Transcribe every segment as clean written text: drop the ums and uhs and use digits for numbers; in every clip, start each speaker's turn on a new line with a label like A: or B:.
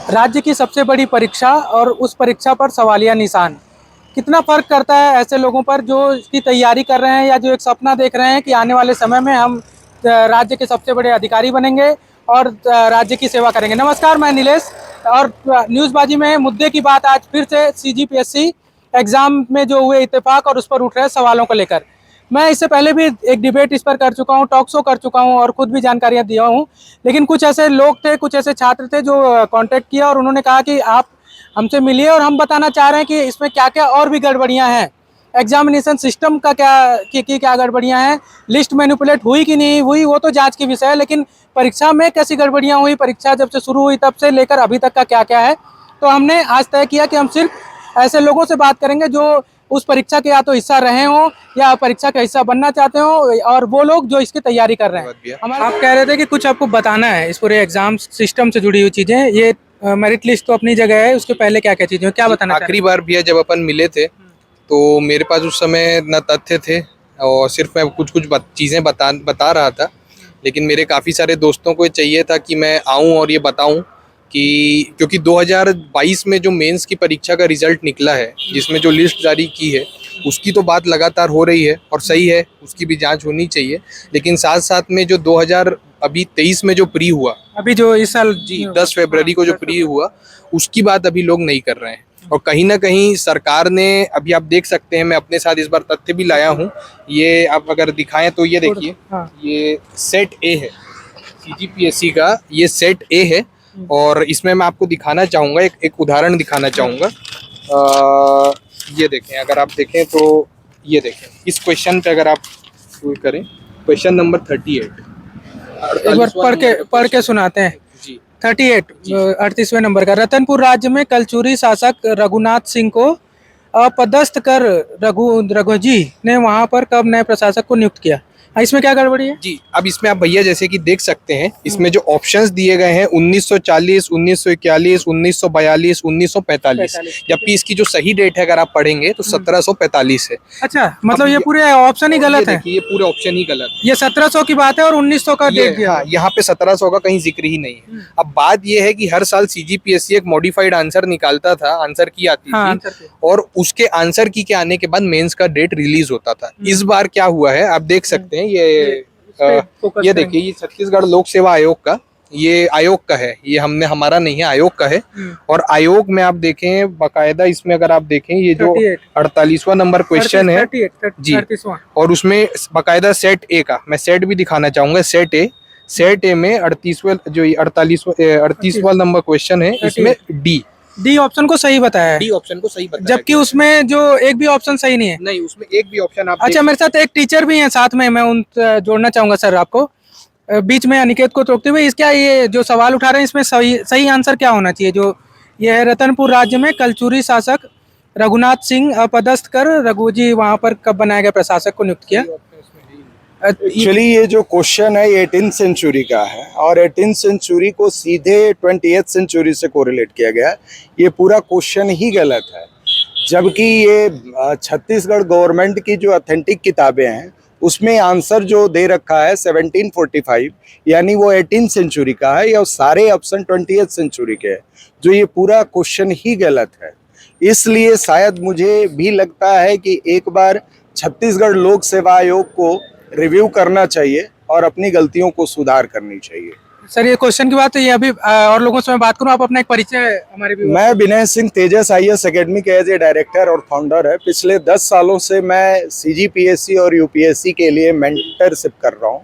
A: राज्य की सबसे बड़ी परीक्षा और उस परीक्षा पर सवालिया निशान। कितना फर्क करता है ऐसे लोगों पर जो इसकी तैयारी कर रहे हैं या जो एक सपना देख रहे हैं कि आने वाले समय में हम राज्य के सबसे बड़े अधिकारी बनेंगे और राज्य की सेवा करेंगे। नमस्कार, मैं नीलेश और न्यूज़बाजी में मुद्दे की बात आज फिर से सीजीपीएससी एग्जाम में जो हुए इत्तेफाक और उस पर उठ रहे सवालों को लेकर। मैं इससे पहले भी एक डिबेट इस पर कर चुका हूँ, टॉक शो कर चुका हूँ और खुद भी जानकारियाँ दिया हूँ। लेकिन कुछ ऐसे लोग थे, कुछ ऐसे छात्र थे जो कांटेक्ट किया और उन्होंने कहा कि आप हमसे मिलिए और हम बताना चाह रहे हैं कि इसमें क्या क्या और भी गड़बड़ियाँ हैं, एग्जामिनेशन सिस्टम का क्या गड़बड़ियाँ हैं, लिस्ट मैनिपुलेट हुई कि नहीं हुई वो तो जांच की विषय है, लेकिन परीक्षा में कैसी गड़बड़ियाँ हुई, परीक्षा जब से शुरू हुई तब से लेकर अभी तक का क्या क्या है। तो हमने आज तय किया कि हम सिर्फ ऐसे लोगों से बात करेंगे जो उस परीक्षा के या तो हिस्सा रहे हों या परीक्षा का हिस्सा बनना चाहते हो और वो लोग जो इसकी तैयारी कर रहे हैं। आप कह रहे थे कि कुछ आपको बताना है इस पूरे एग्जाम सिस्टम से जुड़ी हुई चीजें। ये मेरिट लिस्ट तो अपनी जगह है, उसके पहले क्या क्या चीजें, क्या बताना?
B: आखिरी बार भैया जब अपन मिले थे तो मेरे पास उस समय न तथ्य थे और सिर्फ मैं कुछ चीज़ें बता रहा था, लेकिन मेरे काफ़ी सारे दोस्तों को ये चाहिए था कि मैं आऊं और ये बताऊं कि क्योंकि 2022 में जो मेंस की परीक्षा का रिजल्ट निकला है, जिसमें जो लिस्ट जारी की है, उसकी तो बात लगातार हो रही है और सही है, उसकी भी जांच होनी चाहिए। लेकिन साथ साथ में जो 2023 में जो प्री हुआ,
A: अभी जो इस साल
B: जी 10 फरवरी को जो प्री हुआ, उसकी बात अभी लोग नहीं कर रहे हैं। और कहीं ना कहीं सरकार ने, अभी आप देख सकते हैं, मैं अपने साथ इस बार तथ्य भी लाया हूँ, ये आप अगर दिखाएं तो ये देखिए, ये सेट ए है सीजीपीएससी का, ये सेट ए है। और इसमें मैं आपको दिखाना चाहूँगा, एक उदाहरण दिखाना चाहूँगा। ये देखें, अगर आप देखें तो ये देखें, इस क्वेश्चन पे अगर आप करें, क्वेश्चन नंबर 38
A: एक बार पढ़ के सुनाते हैं।
B: जी
A: 38 38वें नंबर का। रतनपुर राज्य में कलचुरी शासक रघुनाथ सिंह को अपदस्थ कर रघुजी ने वहां पर कब नए प्रशासक को नियुक्त किया? इसमें क्या गड़बड़ी है
B: जी? अब इसमें आप भैया जैसे कि देख सकते हैं, इसमें जो ऑप्शंस दिए गए हैं 1940, 1941, 1942, 1945, जबकि इसकी जो सही डेट है अगर आप पढ़ेंगे तो 1745 है।
A: अच्छा, मतलब ये पूरे ऑप्शन ही गलत है।
B: ये पूरे ऑप्शन ही गलत है।
A: ये 1700 की बात है और 1900 का डेट दिया।
B: हाँ, यहाँ पे 1700 का कहीं जिक्र ही नहीं है। अब बात ये है कि हर साल सीजीपीएससी एक मॉडिफाइड आंसर निकालता था, आंसर की आती थी और उसके आंसर की के आने के बाद मेंस का डेट रिलीज होता था। इस बार क्या हुआ है आप देख सकते हैं, ये देखिए, ये छत्तीसगढ़ लोक सेवा आयोग का, ये आयोग का है, ये हमारा नहीं है, आयोग का है। और आयोग में आप देखें बाकायदा, इसमें अगर आप देखें ये जो 48वां नंबर क्वेश्चन है जी, और उसमें बाकायदा सेट ए का मैं सेट भी दिखाना चाहूंगा। सेट ए में 38वां नंबर क्वेश्चन है, इसमें डी ऑप्शन को सही बताया है। डी ऑप्शन को सही बताया, जबकि उसमें जो एक भी ऑप्शन सही नहीं है। नहीं, उसमें एक भी ऑप्शन आप अच्छा, मेरे साथ एक टीचर भी हैं साथ में, मैं उन जोड़ना चाहूंगा सर आपको बीच में, अनिकेत को टोकते हुए। इसका ये जो सवाल उठा रहे हैं इसमें सही आंसर क्या होना चाहिए? जो ये है, रतनपुर राज्य में कलचुरी शासक रघुनाथ सिंह अपदस्थ कर रघुजी वहां पर कब बनाया गया प्रशासक को नियुक्त किया?
C: एक्चुअली ये जो क्वेश्चन है ये 18th सेंचुरी का है और 18th सेंचुरी को सीधे 20th सेंचुरी से कोरिलेट किया गया है। ये पूरा क्वेश्चन ही गलत है, जबकि ये छत्तीसगढ़ गवर्नमेंट की जो ऑथेंटिक किताबें हैं उसमें आंसर जो दे रखा है 1745, यानी वो 18th सेंचुरी का है, या सारे ऑप्शन 20th सेंचुरी के हैं। जो ये पूरा क्वेश्चन ही गलत है, इसलिए शायद मुझे भी लगता है कि एक बार छत्तीसगढ़ लोक सेवा आयोग को रिव्यू करना चाहिए और अपनी गलतियों को सुधार करनी चाहिए।
A: सर, ये क्वेश्चन की बात है, ये अभी और लोगों से मैं बात करूं, आप अपना एक परिचय हमारे भी।
C: मैं विनय सिंह, तेजस IAS एकेडमी के एज ए डायरेक्टर और फाउंडर है। पिछले 10 सालों से मैं सीजीपीएससी और यूपीएससी के लिए मेंटरशिप कर रहा हूं।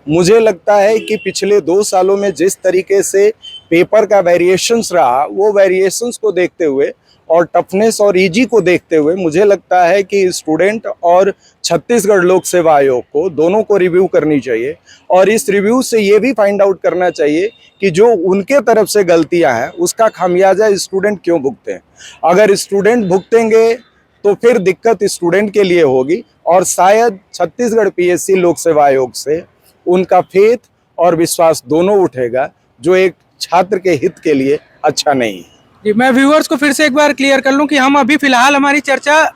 C: मुझे लगता है कि पिछले 2 सालों में जिस तरीके से पेपर का वेरिएशंस रहा, वो वेरिएशंस को देखते हुए और टफनेस और इजी को देखते हुए मुझे लगता है कि स्टूडेंट और छत्तीसगढ़ लोक सेवा आयोग को दोनों को रिव्यू करनी चाहिए और इस रिव्यू से ये भी फाइंड आउट करना चाहिए कि जो उनके तरफ से गलतियां हैं उसका खामियाजा स्टूडेंट क्यों भुगते हैं। अगर स्टूडेंट भुगतेंगे तो फिर दिक्कत स्टूडेंट के लिए होगी और शायद छत्तीसगढ़ पीएससी लोक सेवा आयोग से उनका फेथ और विश्वास दोनों उठेगा, जो एक छात्र के हित के लिए अच्छा नहीं है।
A: जी, मैं व्यूअर्स को फिर से एक बार क्लियर कर लूं कि हम अभी फिलहाल हमारी चर्चा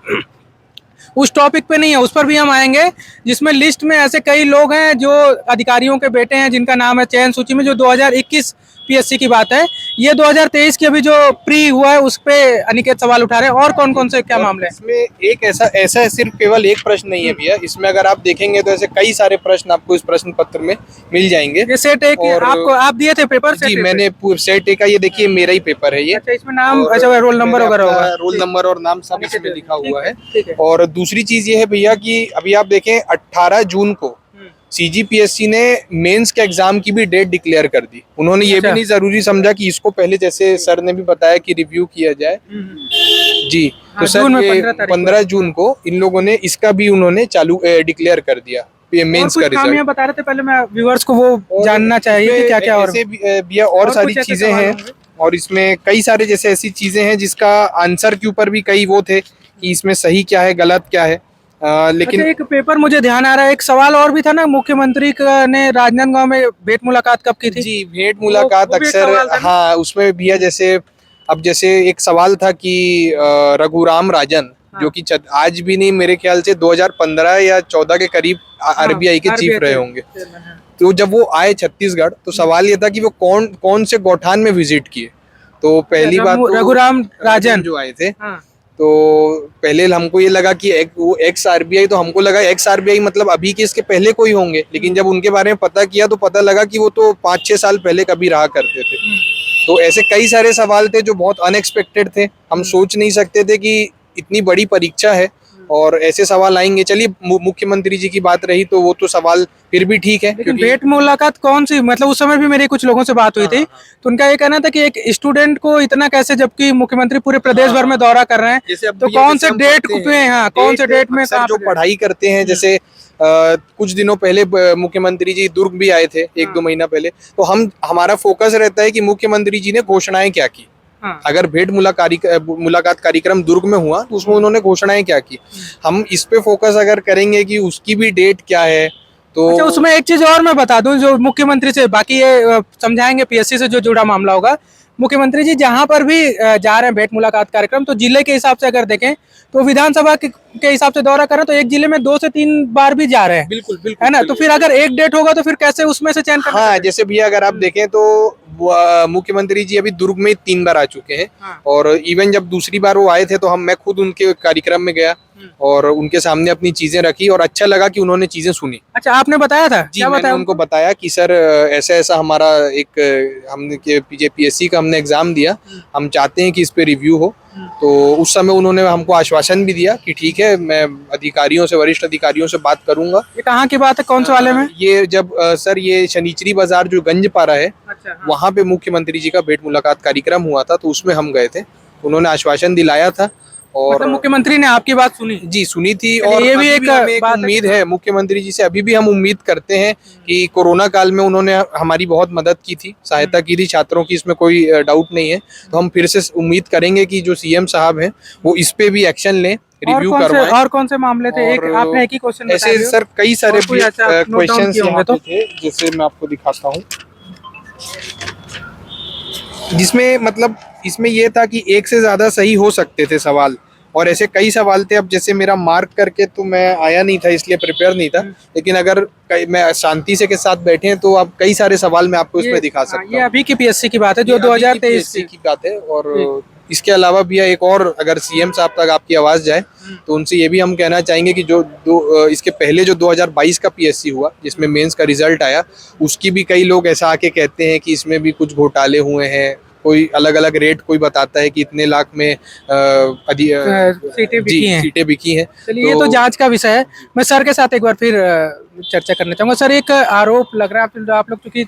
A: उस टॉपिक पे नहीं है, उस पर भी हम आएंगे जिसमें लिस्ट में ऐसे कई लोग हैं जो अधिकारियों के बेटे हैं, जिनका नाम है चयन सूची में, जो 2021 पीएससी की बात है, ये 2023 की अभी जो प्री हुआ है उस पे अनिकेत सवाल उठा रहे हैं। और कौन कौन से क्या मामले हैं?
B: इसमें एक ऐसा ऐसा सिर्फ केवल एक प्रश्न नहीं है भैया, इसमें अगर आप देखेंगे तो ऐसे कई सारे प्रश्न आपको इस प्रश्न पत्र में मिल जाएंगे।
A: ये सेट एक
B: और
A: आपको आप दिए थे पेपर?
B: जी मैंने सेट ए का, ये देखिए मेरा ही पेपर है ये।
A: अच्छा, इसमें नाम, अच्छा रोल नंबर वगैरह होगा?
B: रोल नंबर और नाम सब इसमें लिखा हुआ है।
A: ठीक है।
B: और दूसरी चीज ये है भैया कि अभी आप देखें 18 जून को सीजीपीएससी ने मेंस के एग्जाम की भी डेट डिक्लेयर कर दी। उन्होंने ये भी नहीं जरूरी समझा कि इसको पहले, जैसे सर ने भी बताया, कि रिव्यू किया जाए। जी तो सर ये 15 जून को इन लोगों ने इसका भी उन्होंने चालू डिक्लेयर कर दिया मेंस का रिजल्ट।
A: बता रहे थे पहले, मैं व्यूअर्स को वो जानना चाहिए कि क्या क्या और
B: भैया और सारी चीजें हैं। और इसमें कई सारे जैसे ऐसी चीजें हैं जिसका आंसर के ऊपर भी कई वो थे कि इसमें सही क्या है गलत क्या है। लेकिन
A: अच्छा, एक पेपर मुझे ध्यान आ रहा है, एक सवाल और भी था ना, मुख्यमंत्री ने राजनांदगांव में भेंट मुलाकात कब की थी?
B: जी भेंट मुलाकात अक्सर, हाँ उसमें भैया जैसे अब जैसे एक सवाल था कि रघुराम राजन, जो कि आज भी नहीं, मेरे ख्याल से 2015 या 14 के करीब आरबीआई के चीफ रहे होंगे। तो जब वो आए छत्तीसगढ़ तो सवाल ये था कि वो कौन कौन से गौठान में विजिट किए। तो पहली बात तो
A: रघुराम राजन
B: जो आए थे, तो पहले हमको ये लगा कि वो एक्स आरबीआई, तो हमको लगा एक्स आरबीआई मतलब अभी के इसके पहले कोई होंगे। लेकिन जब उनके बारे में पता किया तो पता लगा कि वो तो 5-6 साल पहले कभी रहा करते थे। तो ऐसे कई सारे सवाल थे जो बहुत अनएक्सपेक्टेड थे। हम सोच नहीं सकते थे कि इतनी बड़ी परीक्षा है और ऐसे सवाल आएंगे। चलिए मुख्यमंत्री जी की बात रही तो वो तो सवाल फिर भी ठीक है।
A: लेकिन भेंट मुलाकात कौन सी, मतलब उस समय भी मेरी कुछ लोगों से बात हुई थी, तो उनका ये कहना था कि एक स्टूडेंट को इतना कैसे, जबकि मुख्यमंत्री पूरे प्रदेश भर में दौरा कर रहे हैं, तो कौन से डेट पे, हाँ कौन से डेट में
B: जो पढ़ाई करते हैं। जैसे कुछ दिनों पहले मुख्यमंत्री जी दुर्ग भी आए थे, 1-2 महीना पहले। तो हमारा फोकस रहता है कि मुख्यमंत्री जी ने घोषणाएं क्या की। अगर भेंट मुलाकात कार्यक्रम दुर्ग में हुआ तो उसमें उन्होंने घोषणाएं क्या की, हम इस पे फोकस अगर करेंगे कि उसकी भी डेट क्या है। तो
A: अच्छा, उसमें एक चीज और मैं बता दूं, जो मुख्यमंत्री से, बाकी ये समझाएंगे पीएससी से जो जुड़ा मामला होगा। मुख्यमंत्री जी जहां पर भी जा रहे हैं भेंट मुलाकात कार्यक्रम, तो जिले के हिसाब से अगर देखें तो विधानसभा के हिसाब से दौरा करें तो एक जिले में 2 से 3 बार भी जा रहे हैं।
B: बिल्कुल
A: है ना? तो फिर अगर एक डेट होगा तो फिर कैसे उसमें से चयन करना?
B: हाँ, जैसे भैया अगर आप देखें तो मुख्यमंत्री जी अभी दुर्ग में 3 बार आ चुके हैं। और इवन जब दूसरी बार वो आए थे तो मैं खुद उनके कार्यक्रम में गया और उनके सामने अपनी चीजें रखी और अच्छा लगा कि उन्होंने चीजें सुनी।
A: अच्छा, आपने बताया था?
B: जी, मैंने उनको बताया कि सर ऐसा ऐसा हमारा एक हमने पीएससी का हमने एग्जाम दिया, हम चाहते हैं कि इस पे रिव्यू हो। तो उस समय उन्होंने हमको आश्वासन भी दिया कि ठीक है, मैं अधिकारियों से, वरिष्ठ अधिकारियों से बात करूंगा।
A: ये कहाँ की बात है, कौन से वाले में?
B: ये जब सर ये शनिचरी बाजार जो गंजपारा है,
A: अच्छा,
B: वहाँ पे मुख्यमंत्री जी का भेंट मुलाकात कार्यक्रम हुआ था, तो उसमें हम गए थे। उन्होंने आश्वासन दिलाया था और
A: मतलब मुख्यमंत्री ने आपकी बात सुनी?
B: जी सुनी थी। और
A: ये भी एक
B: उम्मीद है मुख्यमंत्री जी से, अभी भी हम उम्मीद करते हैं कि कोरोना काल में उन्होंने हमारी बहुत मदद की थी, सहायता की थी छात्रों की, इसमें कोई डाउट नहीं है। तो हम फिर से उम्मीद करेंगे कि जो सीएम साहब हैं वो इस पे भी एक्शन लें, रिव्यू करवाएं।
A: और कौन से मामले थे? एक आपने एक ही क्वेश्चन बताया,
B: ऐसे सर कई सारे क्वेश्चंस
A: होंगे तो
B: जैसे मैं आपको दिखाता हूँ, जिसमें मतलब इसमें ये था कि एक से ज्यादा सही हो सकते थे सवाल, और ऐसे कई सवाल थे। अब जैसे मेरा मार्क करके तो मैं आया नहीं था, इसलिए प्रिपेयर नहीं था। लेकिन अगर मैं शांति से के साथ बैठे हैं तो आप कई सारे सवाल मैं आपको इसमें दिखा सकता हूँ।
A: ये अभी की पीएससी की बात है जो 2023
B: की बात है। और इसके अलावा भी एक और, अगर सीएम साहब तक आपकी आवाज जाए तो उनसे ये भी हम कहना चाहेंगे कि जो इसके पहले जो 2022 का पीएससी हुआ जिसमें मेंस का रिजल्ट आया, उसकी भी कई लोग ऐसा आके कहते हैं कि इसमें भी कुछ घोटाले हुए हैं। कोई अलग अलग रेट कोई बताता है कि इतने लाख में सीटें बिकी हैं।
A: चलिए, ये तो जांच का विषय है। मैं सर के साथ एक बार फिर चर्चा करना चाहूँगा। सर, एक आरोप लग रहा है आप लोग, क्योंकि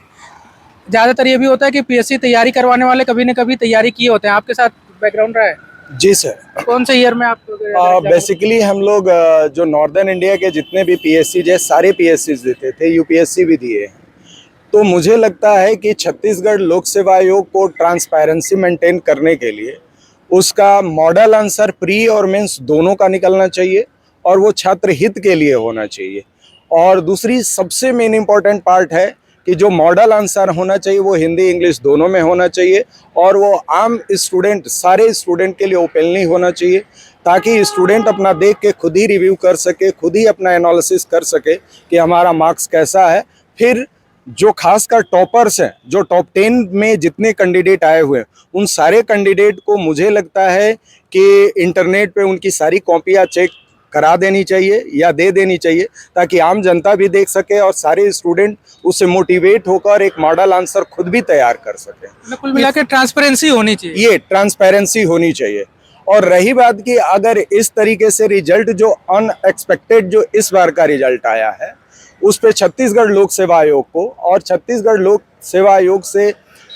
A: ज्यादातर ये भी होता है कि पीएससी तैयारी करवाने वाले कभी न कभी तैयारी किए होते हैं, आपके साथ बैकग्राउंड रहा है?
C: जी सर।
A: कौन से ईयर में आप?
C: बेसिकली हम लोग जो नॉर्दर्न इंडिया के जितने भी पीएससी है, सारे पीएससी देते थे, यूपीएससी भी दिए। तो मुझे लगता है कि छत्तीसगढ़ लोक सेवा आयोग को ट्रांसपेरेंसी मेंटेन करने के लिए उसका मॉडल आंसर प्री और मेंस दोनों का निकलना चाहिए और वो छात्र हित के लिए होना चाहिए। और दूसरी सबसे मेन इम्पॉर्टेंट पार्ट है कि जो मॉडल आंसर होना चाहिए वो हिंदी इंग्लिश दोनों में होना चाहिए और वो आम स्टूडेंट, सारे स्टूडेंट के लिए ओपनली होना चाहिए, ताकि स्टूडेंट अपना देख के खुद ही रिव्यू कर सके, खुद ही अपना एनालिसिस कर सके कि हमारा मार्क्स कैसा है। फिर जो खासकर टॉपर्स हैं, जो टॉप 10 में जितने कैंडिडेट आए हुए हैं, उन सारे कैंडिडेट को मुझे लगता है कि इंटरनेट पे उनकी सारी कॉपियाँ चेक करा देनी चाहिए या दे देनी चाहिए, ताकि आम जनता भी देख सके और सारे स्टूडेंट उससे मोटिवेट होकर एक मॉडल आंसर खुद भी तैयार कर सकें।
A: कुल मिला के ट्रांसपेरेंसी होनी चाहिए,
C: ये ट्रांसपेरेंसी होनी चाहिए। और रही बात कि अगर इस तरीके से रिजल्ट जो अनएक्सपेक्टेड जो इस बार का रिजल्ट आया है, उस पे छत्तीसगढ़ लोक सेवा आयोग को और छत्तीसगढ़ लोक सेवा आयोग से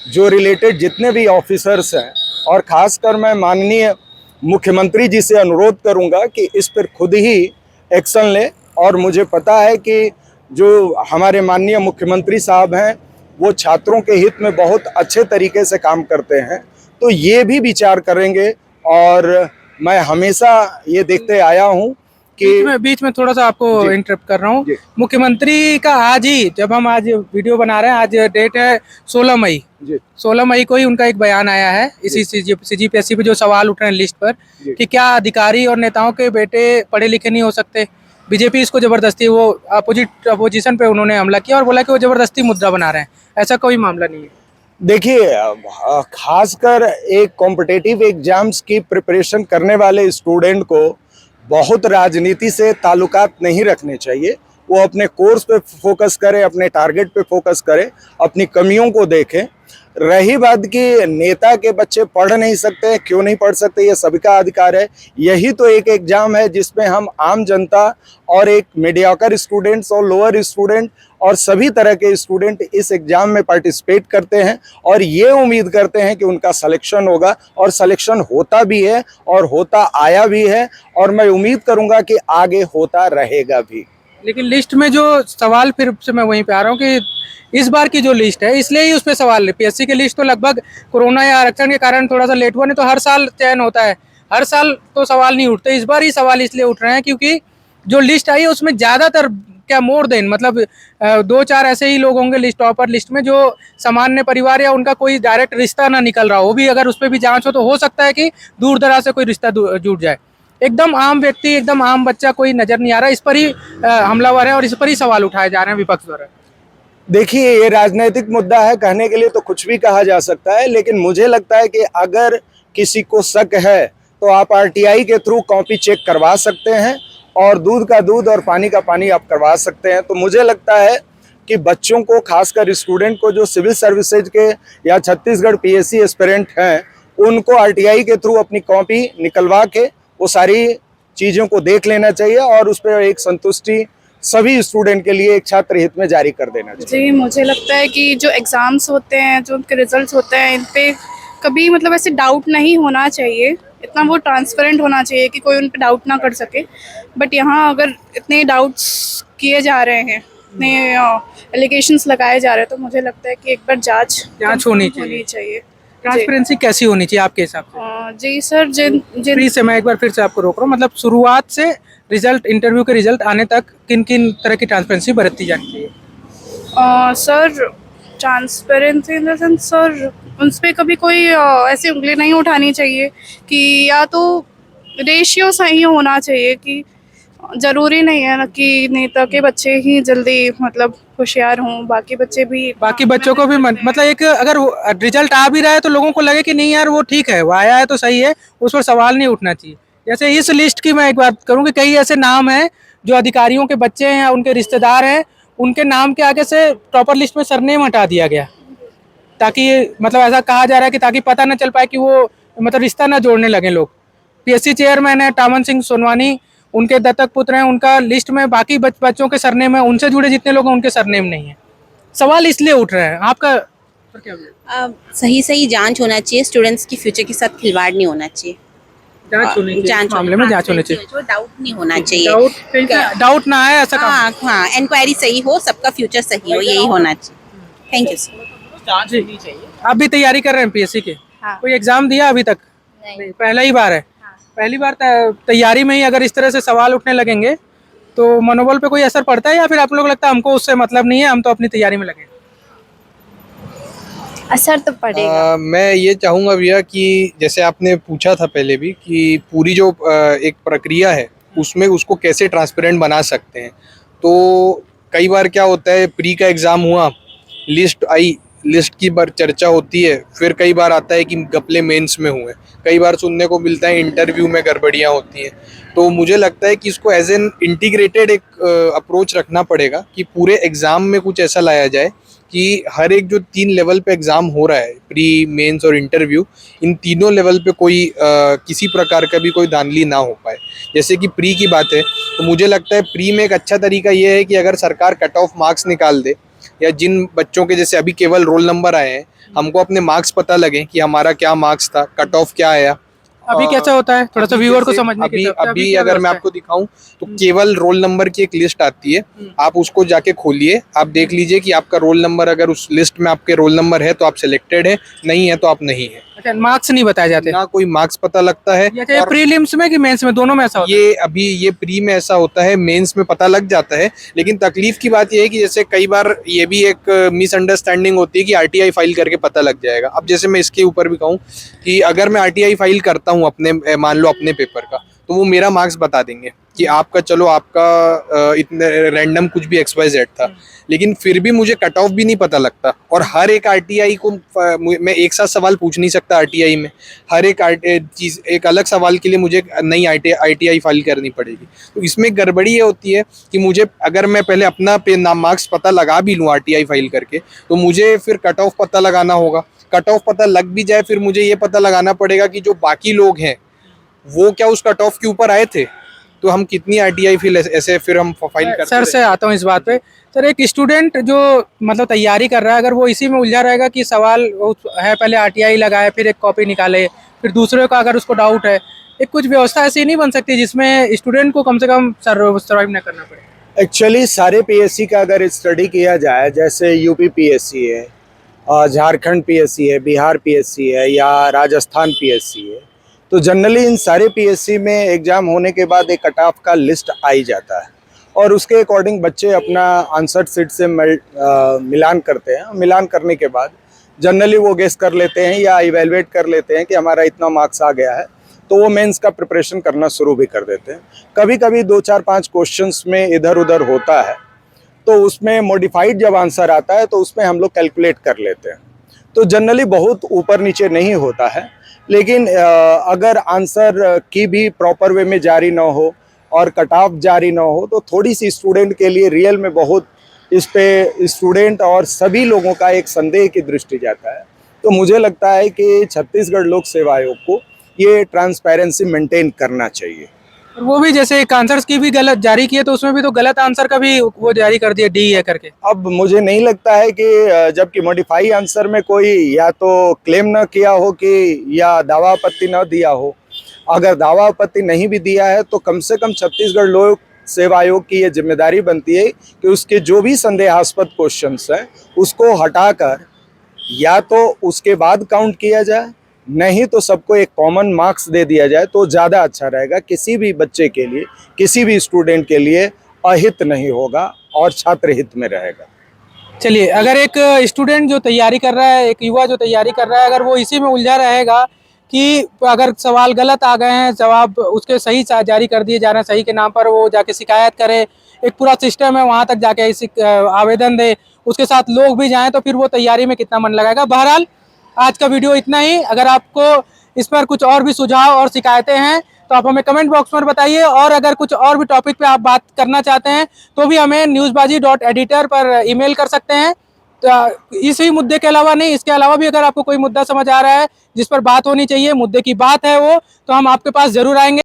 C: जो रिलेटेड जितने भी ऑफिसर्स हैं, और खासकर मैं माननीय मुख्यमंत्री जी से अनुरोध करूंगा कि इस पर खुद ही एक्शन लें। और मुझे पता है कि जो हमारे माननीय मुख्यमंत्री साहब हैं वो छात्रों के हित में बहुत अच्छे तरीके से काम करते हैं, तो ये भी विचार करेंगे। और मैं हमेशा ये देखते आया हूँ कि
A: बीच में थोड़ा सा आपको इंटरप्ट कर रहा हूँ।
C: जी।
A: मुख्यमंत्री का आज ही, जब हम आज वीडियो बना रहे हैं, आज डेट है 16 मई। 16 मई को ही उनका एक बयान आया है इसी CGPSC पे जो सवाल उठ रहे हैं लिस्ट पर, कि क्या अधिकारी और नेताओं के बेटे पढ़े लिखे नहीं हो सकते। बीजेपी इसको जबरदस्ती, वो अपोजिशन पे उन्होंने हमला किया और बोला कि वो जबरदस्ती मुद्दा बना रहे हैं। ऐसा कोई मामला नहीं है।
C: देखिए, खासकर एक कॉम्पिटिटिव एग्जाम्स की प्रिपरेशन करने वाले स्टूडेंट को बहुत राजनीति से ताल्लुकात नहीं रखने चाहिए। वो अपने कोर्स पे फोकस करे, अपने टारगेट पे फोकस करे, अपनी कमियों को देखें। रही बात कि नेता के बच्चे पढ़ नहीं सकते, क्यों नहीं पढ़ सकते, ये सभी का अधिकार है। यही तो एक एग्जाम है जिसमें हम आम जनता और एक मीडियोकर स्टूडेंट्स और लोअर स्टूडेंट और सभी तरह के स्टूडेंट इस एग्जाम में पार्टिसिपेट करते हैं और ये उम्मीद करते हैं कि उनका सिलेक्शन होगा, और सिलेक्शन होता भी है और होता आया भी है, और मैं उम्मीद करूंगा कि आगे होता रहेगा भी।
A: लेकिन लिस्ट में जो सवाल, फिर से मैं वहीं पे आ रहा हूँ कि इस बार की जो लिस्ट है, इसलिए ही उस पर सवाल है। PSC की लिस्ट तो लगभग कोरोना या आरक्षण के कारण थोड़ा सा लेट हुआ, नहीं तो हर साल चयन होता है, हर साल तो सवाल नहीं उठते। इस बार ही सवाल इसलिए उठ रहे हैं क्योंकि जो लिस्ट आई है उसमें ज़्यादातर, क्या मोर देन, मतलब 2-4 ऐसे ही लोग होंगे लिस्ट टॉपर लिस्ट में जो सामान्य परिवार या उनका कोई डायरेक्ट रिश्ता ना निकल रहा हो। भी अगर उस पर भी जाँच हो सकता है कि दूर दराज से कोई रिश्ता जुड़ जाए। एकदम आम व्यक्ति, एकदम आम बच्चा कोई नजर नहीं आ रहा। इस पर ही हमलावर है और इस पर ही सवाल उठाए जा रहे हैं विपक्ष द्वारा।
C: देखिए, ये राजनीतिक मुद्दा है, कहने के लिए तो कुछ भी कहा जा सकता है, लेकिन मुझे लगता है कि अगर किसी को शक है तो आप RTI के थ्रू कॉपी चेक करवा सकते हैं और दूध का दूध और पानी का पानी आप करवा सकते हैं। तो मुझे लगता है कि बच्चों को, खासकर स्टूडेंट को जो सिविल सर्विसेज के या छत्तीसगढ़ PSC एस्पिरेंट हैं, उनको RTI के थ्रू अपनी कॉपी निकलवा के वो सारी चीज़ों को देख लेना चाहिए और उस पर एक संतुष्टि सभी स्टूडेंट के लिए एक छात्र हित में जारी कर देना चाहिए।
D: जी, मुझे लगता है कि जो एग्ज़ाम्स होते हैं, जो उनके रिजल्ट्स होते हैं, इन पे कभी मतलब ऐसे डाउट नहीं होना चाहिए। इतना वो ट्रांसपेरेंट होना चाहिए कि कोई उन पे डाउट ना कर सके। बट यहाँ अगर इतने डाउट्स किए जा रहे हैं, इतने एलिगेशंस लगाए जा रहे हैं, तो मुझे लगता है कि एक बार जांच
A: होनी चाहिए। ट्रांसपेरेंसी कैसी होनी चाहिए आपके हिसाब से?
D: जी सर,
A: फिर से मैं एक बार फिर से आपको रोक रहा हूँ, मतलब शुरुआत से रिजल्ट, इंटरव्यू के रिजल्ट आने तक किन किन तरह की ट्रांसपेरेंसी बरती जानी चाहिए?
D: Sir, transparency in the sense sir, उन पर कभी कोई ऐसी उंगली नहीं उठानी चाहिए कि, या तो रेशियो सही होना चाहिए कि ज़रूरी नहीं है ना कि नेता के बच्चे ही जल्दी मतलब होशियार हों, बाकी बच्चे भी,
A: बाकी बच्चों को भी मतलब एक, अगर रिजल्ट आ भी रहा है तो लोगों को लगे कि नहीं यार वो ठीक है, वो आया है तो सही है, उस पर सवाल नहीं उठना चाहिए। जैसे इस लिस्ट की मैं एक बात करूँ कि कई ऐसे नाम हैं जो अधिकारियों के बच्चे हैं या उनके रिश्तेदार हैं, उनके नाम के आगे से टॉपर लिस्ट में सरनेम हटा दिया गया, ताकि मतलब ऐसा कहा जा रहा है कि ताकि पता ना चल पाए कि वो मतलब रिश्ता ना जोड़ने लगे लोग। PSC चेयरमैन है टामन सिंह सोनवानी, उनके दत्तक पुत्र हैं, उनका लिस्ट में बाकी बच्चों के सरनेम है, उनसे जुड़े जितने लोग हैं उनके सरनेम नहीं है। सवाल इसलिए उठ रहे हैं। आपका क्या?
E: सही जांच होना चाहिए, स्टूडेंट्स की फ्यूचर के साथ खिलवाड़ नहीं होना चाहिए।
A: जांच मामले में जांच होनी चाहिए,
E: डाउट नहीं होना चाहिए,
A: डाउट ना आए ऐसा काम।
E: हाँ, इंक्वायरी सही हो, सबका फ्यूचर सही हो, यही होना चाहिए। Thank you sir.
A: जांच होनी चाहिए। आप भी तैयारी कर रहे हैं PSC के?
D: हाँ।
A: कोई एग्जाम दिया अभी तक? नहीं, पहला ही बार है। पहली बार तैयारी में ही अगर इस तरह से सवाल उठने लगेंगे तो मनोबल पे कोई असर पड़ता है, या फिर आप लोग लगता है हमको उससे मतलब नहीं है, हम तो अपनी तैयारी में लगे?
D: असर तो पड़ेगा।
B: मैं ये चाहूँगा भैया कि जैसे आपने पूछा था पहले भी कि पूरी जो एक प्रक्रिया है उसमें उसको कैसे ट्रांसपेरेंट बना सकते हैं। तो कई बार क्या होता है, प्री का एग्ज़ाम हुआ लिस्ट आई, लिस्ट की बार चर्चा होती है, फिर कई बार आता है कि घपले मेंस में हुए, कई बार सुनने को मिलता है इंटरव्यू में गड़बड़ियां होती हैं। तो मुझे लगता है कि इसको एज एन इंटीग्रेटेड एक अप्रोच रखना पड़ेगा कि पूरे एग्जाम में कुछ ऐसा लाया जाए कि हर एक जो 3 लेवल पे एग्जाम हो रहा है, प्री, मेंस और इंटरव्यू, इन तीनों लेवल पे कोई किसी प्रकार का भी कोई धांधली ना हो पाए। जैसे कि प्री की बात है, तो मुझे लगता है प्री में एक अच्छा तरीका ये है कि अगर सरकार कट ऑफ मार्क्स निकाल दे, या जिन बच्चों के जैसे अभी केवल रोल नंबर आए हैं, हमको अपने मार्क्स पता लगे कि हमारा क्या मार्क्स था, कट ऑफ क्या आया।
A: अभी कैसा होता है, थोड़ा सा व्यूअर को समझने के लिए?
B: अभी अगर मैं आपको दिखाऊं तो केवल रोल नंबर की एक लिस्ट आती है, आप उसको जाके खोलिए, आप देख लीजिए कि आपका रोल नंबर अगर उस लिस्ट में आपके रोल नंबर है तो आप सिलेक्टेड है, नहीं है तो आप नहीं है।
A: अच्छा, मार्क्स नहीं बताए जाते?
B: ना कोई मार्क्स पता लगता है।
A: ये प्रीलिम्स में कि मेंस में, दोनों में ऐसा होता है?
B: ये अभी ये प्री में ऐसा होता है, मेंस में पता लग जाता है। लेकिन तकलीफ की बात ये है कि जैसे कई बार ये भी एक मिसअंडरस्टैंडिंग होती है कि आरटीआई फाइल करके पता लग जाएगा। अब जैसे मैं इसके ऊपर भी कहूँ कि अगर मैं आरटीआई फाइल करता हूँ अपने, मान लो अपने पेपर का, तो वो मेरा मार्क्स बता देंगे कि आपका, चलो आपका इतने रैंडम कुछ भी XYZ था, लेकिन फिर भी मुझे कट ऑफ भी नहीं पता लगता। और हर एक आरटीआई को मैं एक साथ सवाल पूछ नहीं सकता आरटीआई में, हर एक चीज़ एक अलग सवाल के लिए मुझे नई आरटीआई फाइल करनी पड़ेगी। तो इसमें गड़बड़ी ये होती है कि मुझे, अगर मैं पहले अपना मार्क्स पता लगा भी लूँ आरटीआई फाइल करके, तो मुझे फिर कट ऑफ पता लगाना होगा। कट ऑफ पता लग भी जाए, फिर मुझे ये पता लगाना पड़ेगा कि जो बाकी लोग हैं वो क्या उस कट ऑफ के ऊपर आए थे, तो हम कितनी आरटीआई फिर ऐसे फिर हम फाइल करते
A: सर से आता हूँ इस बात पे। सर, एक स्टूडेंट जो मतलब तैयारी कर रहा है, अगर वो इसी में उलझा रहेगा कि सवाल है, पहले आरटीआई लगाए, फिर एक कॉपी निकाले, फिर दूसरे का अगर उसको डाउट है, एक कुछ व्यवस्था ऐसी नहीं बन सकती जिसमें स्टूडेंट को कम से कम सर्वाइव ना करना पड़े?
C: एक्चुअली सारे पीएससी का अगर स्टडी किया जाए, जैसे यूपी पीएससी है, झारखंड पीएससी है, बिहार पीएससी है या राजस्थान पीएससी है, तो जनरली इन सारे पीएससी में एग्ज़ाम होने के बाद एक कट ऑफ का लिस्ट आ ही जाता है और उसके अकॉर्डिंग बच्चे अपना आंसर शीट से मिलान करते हैं। मिलान करने के बाद जनरली वो गेस कर लेते हैं या इवेलुएट कर लेते हैं कि हमारा इतना मार्क्स आ गया है, तो वो मेंस का प्रिपरेशन करना शुरू भी कर देते हैं। कभी कभी 2, 4, 5 क्वेश्चंस में इधर उधर होता है, तो उसमें मॉडिफाइड जब आंसर आता है तो उसमें हम लोग कैलकुलेट कर लेते हैं। तो जनरली बहुत ऊपर नीचे नहीं होता है, लेकिन अगर आंसर की भी प्रॉपर वे में जारी ना हो और कट ऑफ जारी ना हो, तो थोड़ी सी स्टूडेंट के लिए रियल में बहुत इस पे स्टूडेंट और सभी लोगों का एक संदेह की दृष्टि जाता है। तो मुझे लगता है कि छत्तीसगढ़ लोक सेवा आयोग को ये ट्रांसपेरेंसी मेंटेन करना चाहिए।
A: और वो भी जैसे एक आंसर्स की भी गलत जारी किए, तो उसमें भी तो गलत आंसर का भी वो जारी कर दिया, डी है करके।
C: अब मुझे नहीं लगता है कि जबकि मॉडिफाई आंसर में कोई या तो क्लेम न किया हो कि या दावा आपत्ति न दिया हो, अगर दावा आपत्ति नहीं भी दिया है तो कम से कम छत्तीसगढ़ लोक सेवा आयोग की ये जिम्मेदारी बनती है कि उसके जो भी संदेहास्पद क्वेश्चंस हैं उसको हटाकर या तो उसके बाद काउंट किया जाए, नहीं तो सबको एक कॉमन मार्क्स दे दिया जाए, तो ज़्यादा अच्छा रहेगा। किसी भी बच्चे के लिए, किसी भी स्टूडेंट के लिए अहित नहीं होगा और छात्र हित में रहेगा।
A: चलिए, अगर एक स्टूडेंट जो तैयारी कर रहा है, एक युवा जो तैयारी कर रहा है, अगर वो इसी में उलझा रहेगा कि अगर सवाल गलत आ गए हैं, जवाब उसके सही जारी कर दिए जा रहे हैं, सही के नाम पर वो जाके शिकायत करे, एक पूरा सिस्टम है, वहाँ तक जाके आवेदन दे, उसके साथ लोग भी जाएं, तो फिर वो तैयारी में कितना मन लगाएगा। बहरहाल आज का वीडियो इतना ही। अगर आपको इस पर कुछ और भी सुझाव और शिकायतें हैं तो आप हमें कमेंट बॉक्स में बताइए, और अगर कुछ और भी टॉपिक पे आप बात करना चाहते हैं तो भी हमें newsbazi.editor पर ईमेल कर सकते हैं। तो इसी मुद्दे के अलावा नहीं, इसके अलावा भी अगर आपको कोई मुद्दा समझ आ रहा है जिस पर बात होनी चाहिए, मुद्दे की बात है वो, तो हम आपके पास जरूर आएंगे।